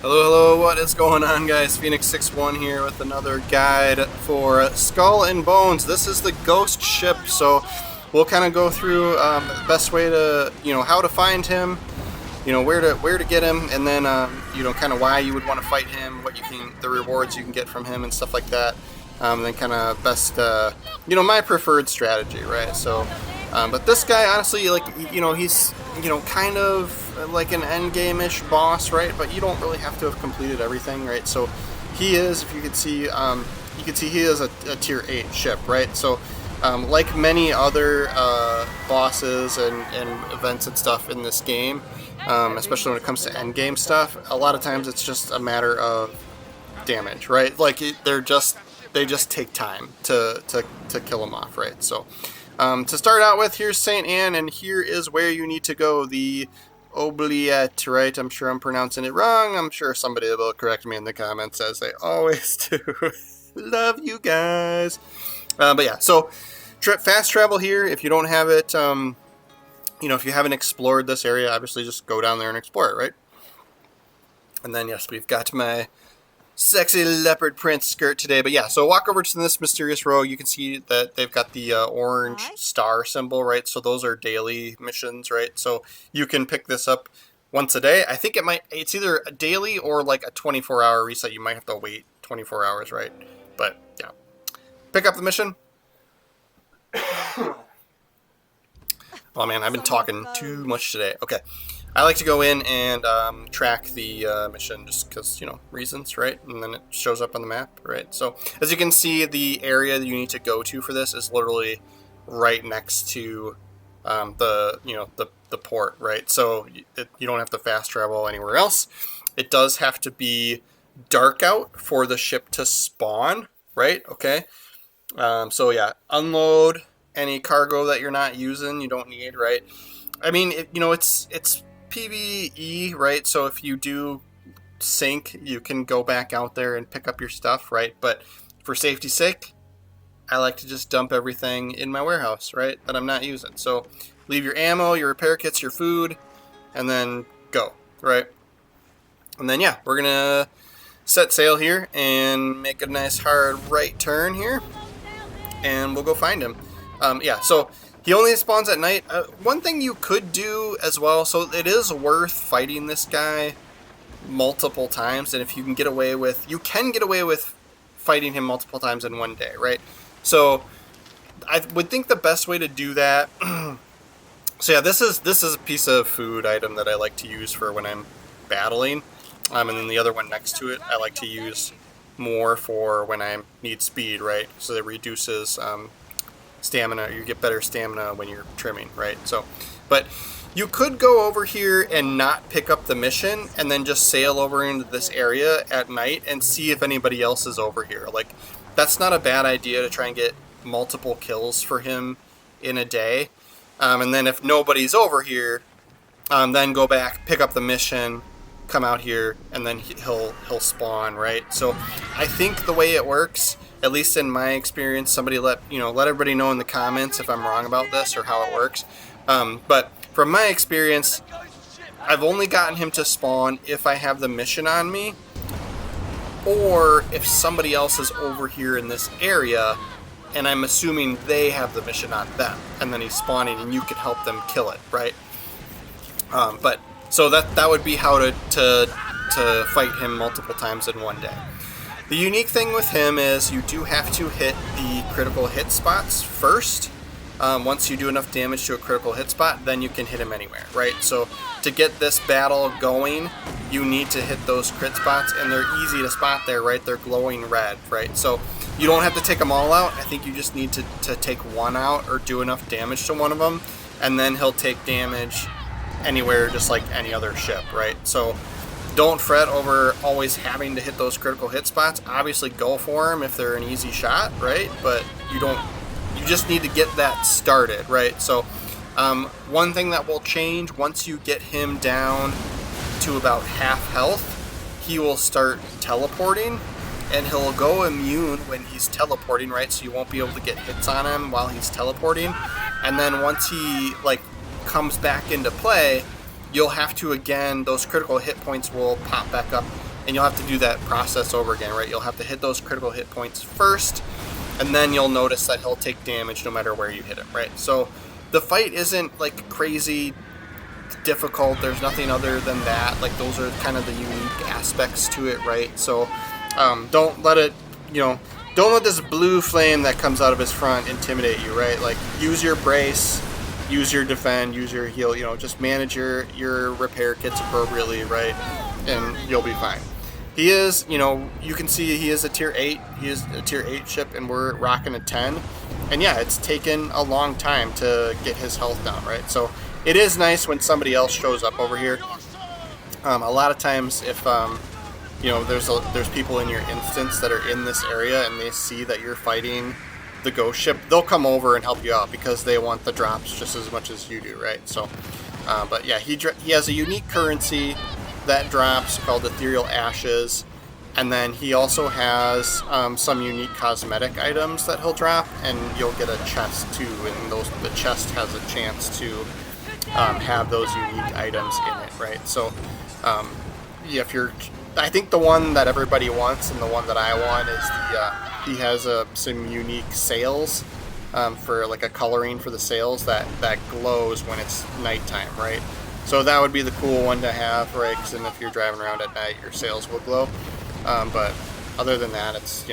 Hello, hello, what is going on, guys? Phoenix61 here with another guide for Skull and Bones. This is the ghost ship, so we'll kind of go through the best way to, how to find him, where to get him, and then, kind of why you would want to fight him, the rewards you can get from him and stuff like that. And then kind of best, my preferred strategy, right? So, but this guy, honestly, he's, kind of like an end game-ish boss, right? But you don't really have to have completed everything, right? So he is, if you could see, he is a tier 8 ship, right? So like many other bosses and events and stuff in this game, especially when it comes to end game stuff, a lot of times it's just a matter of damage, right? Like they just take time to kill them off, right? So to start out with, here's St. Anne, and here is where you need to go, the Oubliette, right? I'm sure I'm pronouncing it wrong. I'm sure somebody will correct me in the comments, as they always do. Love you guys. But yeah, so fast travel here. If you don't have it, if you haven't explored this area, obviously just go down there and explore it, right? And then, yes, we've got my sexy leopard print skirt today. But yeah, so walk over to this mysterious row. You can see that they've got the orange star symbol, right? So those are daily missions, right? So you can pick this up once a day. I think it's either a daily or like a 24-hour reset. You might have to wait 24 hours, right? But yeah, pick up the mission. Oh man, I've been talking too much today. Okay. I like to go in and track the mission just because, reasons, right? And then it shows up on the map, right? So as you can see, the area that you need to go to for this is literally right next to the port, right? So you don't have to fast travel anywhere else. It does have to be dark out for the ship to spawn, right? Okay. So yeah, unload any cargo that you're not using, you don't need, right? I mean, it's PvE, right? So if you do sink, you can go back out there and pick up your stuff, right? But for safety's sake, I like to just dump everything in my warehouse, right? That I'm not using. So leave your ammo, your repair kits, your food, and then go, right? And then yeah, we're gonna set sail here and make a nice hard right turn here, and we'll go find him. Yeah, so he only spawns at night. One thing you could do as well, so it is worth fighting this guy multiple times, and if you can get away with, fighting him multiple times in one day, right? So I would think the best way to do that. So yeah, this is a piece of food item that I like to use for when I'm battling, and then the other one next to it I like to use more for when I need speed, right? So it reduces stamina. You get better stamina when you're trimming, right? So, but you could go over here and not pick up the mission and then just sail over into this area at night and see if anybody else is over here. Like, that's not a bad idea to try and get multiple kills for him in a day. And then if nobody's over here, then go back, pick up the mission, come out here, and then he'll spawn, right? So I think the way it works, at least in my experience, somebody let everybody know in the comments if I'm wrong about this or how it works. But from my experience, I've only gotten him to spawn if I have the mission on me, or if somebody else is over here in this area, and I'm assuming they have the mission on them, and then he's spawning, and you can help them kill it, right? But so that would be how to fight him multiple times in one day. The unique thing with him is you do have to hit the critical hit spots first. Once you do enough damage to a critical hit spot, then you can hit him anywhere, right? So to get this battle going, you need to hit those crit spots, and they're easy to spot there, right? They're glowing red, right? So you don't have to take them all out. I think you just need to take one out or do enough damage to one of them, and then he'll take damage anywhere, just like any other ship, right? So don't fret over always having to hit those critical hit spots. Obviously go for them if they're an easy shot, right? But you just need to get that started, right? So one thing that will change once you get him down to about half health, he will start teleporting, and he'll go immune when he's teleporting, right? So you won't be able to get hits on him while he's teleporting. And then once he comes back into play, you'll have to, again, those critical hit points will pop back up, and you'll have to do that process over again, right? You'll have to hit those critical hit points first, and then you'll notice that he'll take damage no matter where you hit him, right? So the fight isn't like crazy difficult. There's nothing other than that. Like, those are kind of the unique aspects to it, right? So don't let it, don't let this blue flame that comes out of his front intimidate you, right? Like, use your brace, use your defend, use your heal, just manage your repair kits appropriately, right? And you'll be fine. He is, you can see he is a tier 8. He is a tier 8 ship, and we're rocking a 10. And yeah, it's taken a long time to get his health down, right? So it is nice when somebody else shows up over here. A lot of times, if there's people in your instance that are in this area and they see that you're fighting the ghost ship, they'll come over and help you out because they want the drops just as much as you do, right? So, but yeah, he has a unique currency that drops called Ethereal Ashes, and then he also has some unique cosmetic items that he'll drop, and you'll get a chest too, and the chest has a chance to have those unique items in it, right? So, yeah, I think the one that everybody wants and the one that I want is he has some unique sails for like a coloring for the sails that glows when it's nighttime, right? So that would be the cool one to have, right? Because then if you're driving around at night, your sails will glow. But other than that, it's,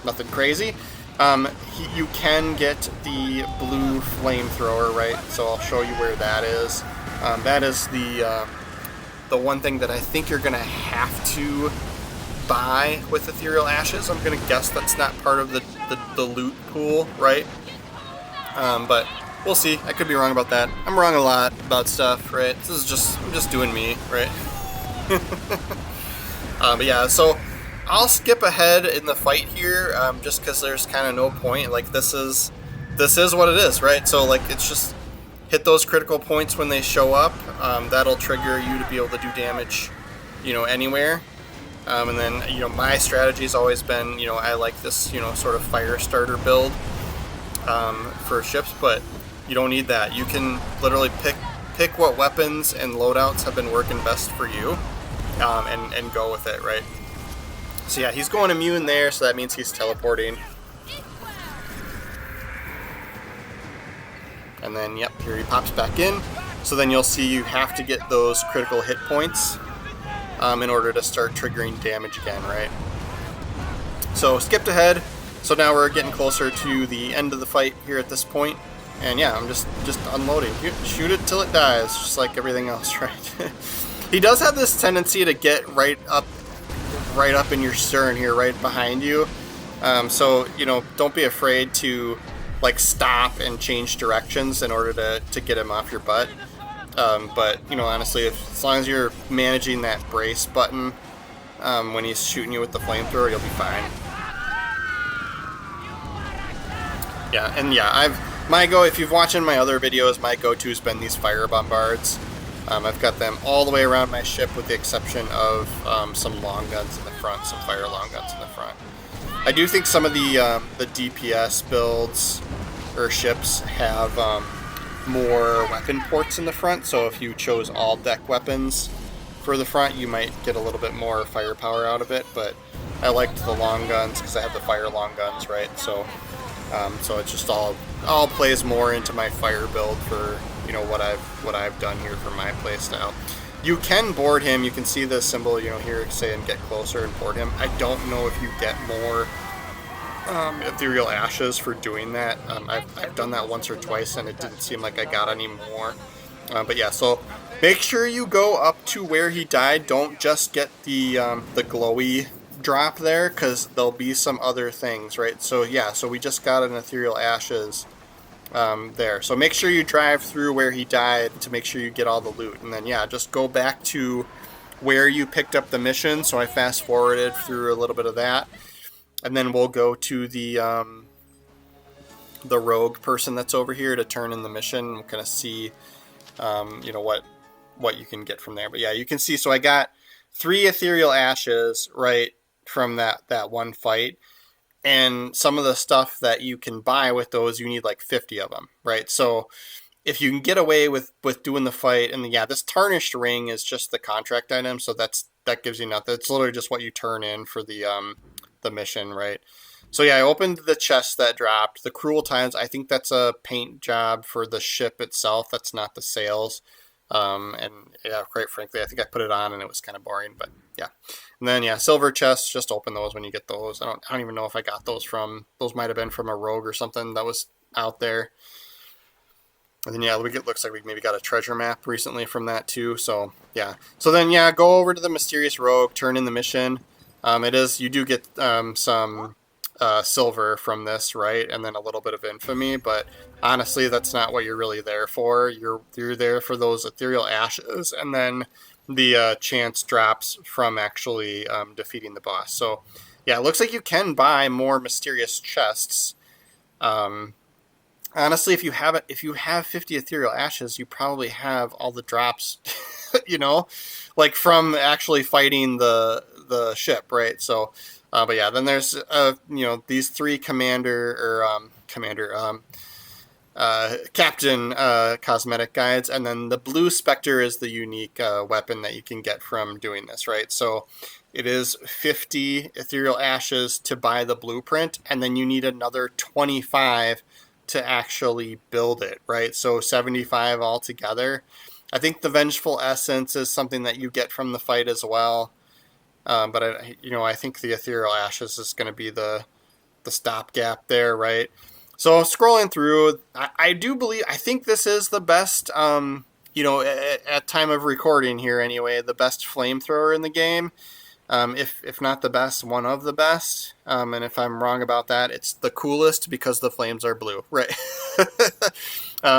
nothing crazy. You can get the blue flamethrower, right? So I'll show you where that is. That is the one thing that I think you're going to have to buy with Ethereal Ashes. I'm going to guess that's not part of the loot pool, right? But we'll see. I could be wrong about that. I'm wrong a lot about stuff, right? I'm just doing me, right? But yeah, so I'll skip ahead in the fight here, just because there's kind of no point. Like, this is what it is, right? So like, it's just hit those critical points when they show up. That'll trigger you to be able to do damage, anywhere. And then, my strategy has always been, I like this, sort of fire starter build for ships, but you don't need that. You can literally pick what weapons and loadouts have been working best for you, and go with it, right? So yeah, he's going immune there, so that means he's teleporting. And then, yep, here he pops back in. So then you'll see you have to get those critical hit points in order to start triggering damage again, right? So skipped ahead. So now we're getting closer to the end of the fight here at this point. And yeah, I'm just unloading. Shoot it till it dies, just like everything else, right? He does have this tendency to get right up in your stern here, right behind you. So, don't be afraid to like stop and change directions in order to get him off your butt. But honestly, as long as you're managing that brace button when he's shooting you with the flamethrower, you'll be fine. Yeah, and yeah, if you've watched my other videos, my go-to has been these fire bombards. I've got them all the way around my ship with the exception of some long guns in the front, some fire long guns in the front. I do think some of the DPS builds or ships have more weapon ports in the front, so if you chose all deck weapons for the front, you might get a little bit more firepower out of it, but I liked the long guns because I have the fire long guns, right? So it's just all plays more into my fire build for what I've done here for my playstyle. You can board him. You can see the symbol here saying get closer and board him. I don't know if you get more ethereal ashes for doing that. I've done that once or twice and it didn't seem like I got any more. But yeah, so make sure you go up to where he died. Don't just get the glowy drop there, because there'll be some other things, right? So yeah, so we just got an ethereal ashes there. So make sure you drive through where he died to make sure you get all the loot, and then yeah, just go back to where you picked up the mission. So I fast forwarded through a little bit of that, and then we'll go to the rogue person that's over here to turn in the mission. We'll kind of see what you can get from there. But yeah, you can see, so I got 3 ethereal ashes right from that one fight, and some of the stuff that you can buy with those, you need like 50 of them, right? So if you can get away with doing the fight, and yeah, this tarnished ring is just the contract item, so that gives you nothing. It's literally just what you turn in for the mission, right? So yeah, I opened the chest that dropped. The Cruel Times, I think that's a paint job for the ship itself. That's not the sails. And yeah, quite frankly, I think I put it on and it was kind of boring, but yeah. And then yeah, silver chests, just open those when you get those. I don't even know if I got those from, those might have been from a rogue or something that was out there. And then yeah, it looks like we maybe got a treasure map recently from that too. So yeah. So then yeah, go over to the mysterious rogue, turn in the mission. You do get some silver from this, right? And then a little bit of infamy, but honestly, that's not what you're really there for. You're there for those ethereal ashes, and then the chance drops from actually defeating the boss. So yeah, it looks like you can buy more mysterious chests. Honestly, if you have 50 ethereal ashes, you probably have all the drops, you know, like from actually fighting the ship, right? So, but yeah, then there's these three captain cosmetic guides, and then the blue specter is the unique weapon that you can get from doing this, right? So it is 50 ethereal ashes to buy the blueprint, and then you need another 25 to actually build it, right? So 75 altogether. I think the Vengeful Essence is something that you get from the fight as well. But I think the Ethereal Ashes is going to be the stopgap there, right? So scrolling through, I think this is the best, at time of recording here anyway, the best flamethrower in the game. If not the best, one of the best. And if I'm wrong about that, it's the coolest because the flames are blue, right?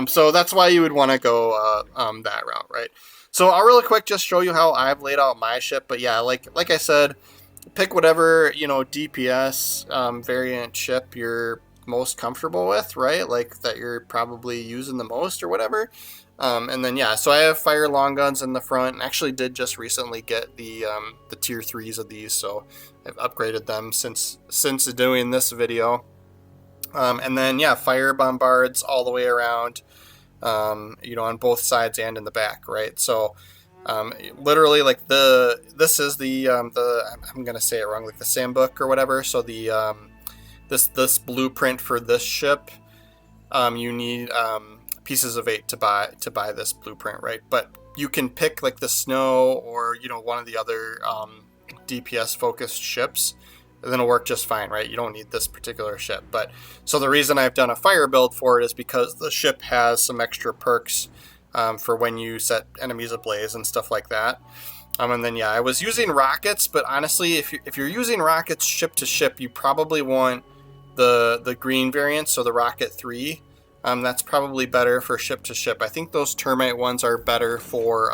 So that's why you would want to go that route, right? So I'll really quick just show you how I've laid out my ship. But yeah, like I said, pick whatever DPS variant ship you're most comfortable with, right? Like that you're probably using the most or whatever. And then yeah, so I have fire long guns in the front, and actually did just recently get the tier 3s of these, so I've upgraded them since doing this video. And then yeah, fire bombards all the way around, on both sides and in the back, right? So literally like this is the I'm gonna say it wrong, like the Sambook or whatever. So the this blueprint for this ship, you need pieces of 8 to buy this blueprint, right? But you can pick like the snow or one of the other DPS focused ships, and then it'll work just fine, right? You don't need this particular ship. But so the reason I've done a fire build for it is because the ship has some extra perks for when you set enemies ablaze and stuff like that. And then yeah, I was using rockets, but honestly, if you're using rockets ship to ship, you probably want the green variant, so the Rocket 3. That's probably better for ship to ship. I think those termite ones are better for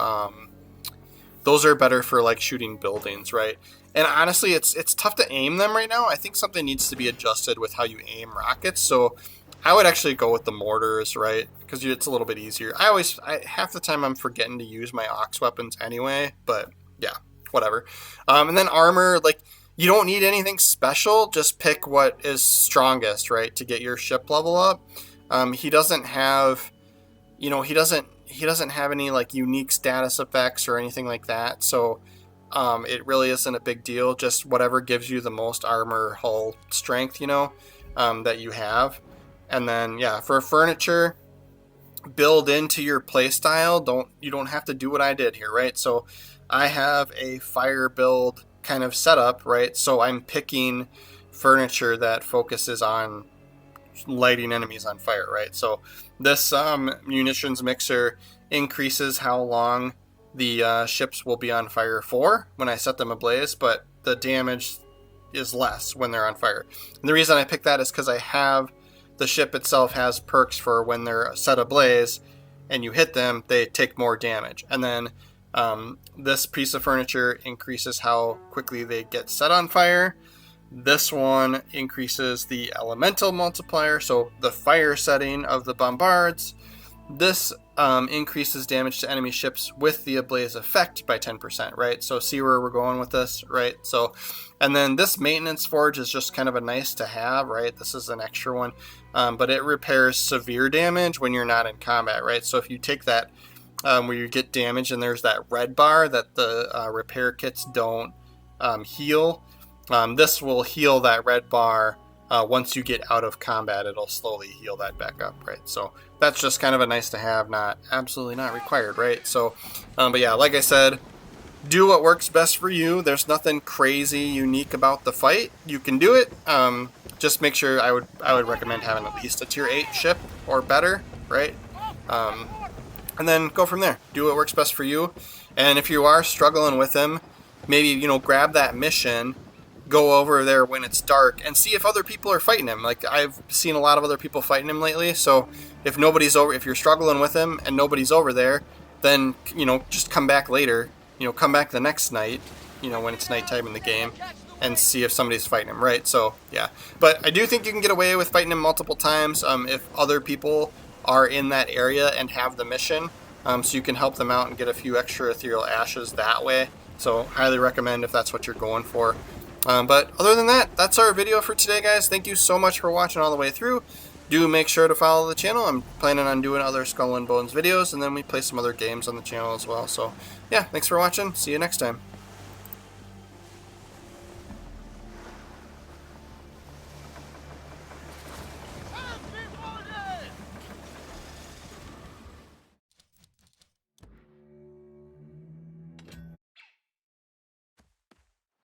like shooting buildings, right? And honestly, it's tough to aim them right now. I think something needs to be adjusted with how you aim rockets. So I would actually go with the mortars, right? Because it's a little bit easier. Half the time I'm forgetting to use my ox weapons anyway, but yeah, whatever. And then armor, like you don't need anything special. Just pick what is strongest, right, to get your ship level up. He doesn't have, he doesn't have any like unique status effects or anything like that. So it really isn't a big deal. Just whatever gives you the most armor hull strength, that you have. And then yeah, for furniture, build into your playstyle. You don't have to do what I did here, right? So I have a fire build kind of setup, right? So I'm picking furniture that focuses on lighting enemies on fire, right? So this munitions mixer increases how long the ships will be on fire for when I set them ablaze, but the damage is less when they're on fire. And the reason I picked that is because the ship itself has perks for when they're set ablaze and you hit them, they take more damage. And then this piece of furniture increases how quickly they get set on fire. This one increases the elemental multiplier, so the fire setting of the bombards. this increases damage to enemy ships with the ablaze effect by 10%, right? So see where we're going with this, right? So, and then this maintenance forge is just kind of a nice to have, right? This is an extra one, but it repairs severe damage when you're not in combat, right? So if you take that where you get damage and there's that red bar that the repair kits don't heal, this will heal that red bar. Once you get out of combat, it'll slowly heal that back up, right? So that's just kind of a nice to have, not absolutely not required, right? So, but yeah, like I said, do what works best for you. There's nothing crazy unique about the fight. You can do it. Just make sure I would recommend having at least a tier 8 ship or better, right? And then go from there. Do what works best for you. And if you are struggling with him, maybe grab that mission. Go over there when it's dark and see if other people are fighting him. Like I've seen a lot of other people fighting him lately. So if you're struggling with him and nobody's over there, then just come back later. Come back the next night. When it's nighttime in the game, and see if somebody's fighting him. Right. So yeah. But I do think you can get away with fighting him multiple times if other people are in that area and have the mission. So you can help them out and get a few extra ethereal ashes that way. So highly recommend if that's what you're going for. But other than that, that's our video for today, guys. Thank you so much for watching all the way through. Do make sure to follow the channel. I'm planning on doing other Skull and Bones videos, and then we play some other games on the channel as well. So, yeah, thanks for watching. See you next time.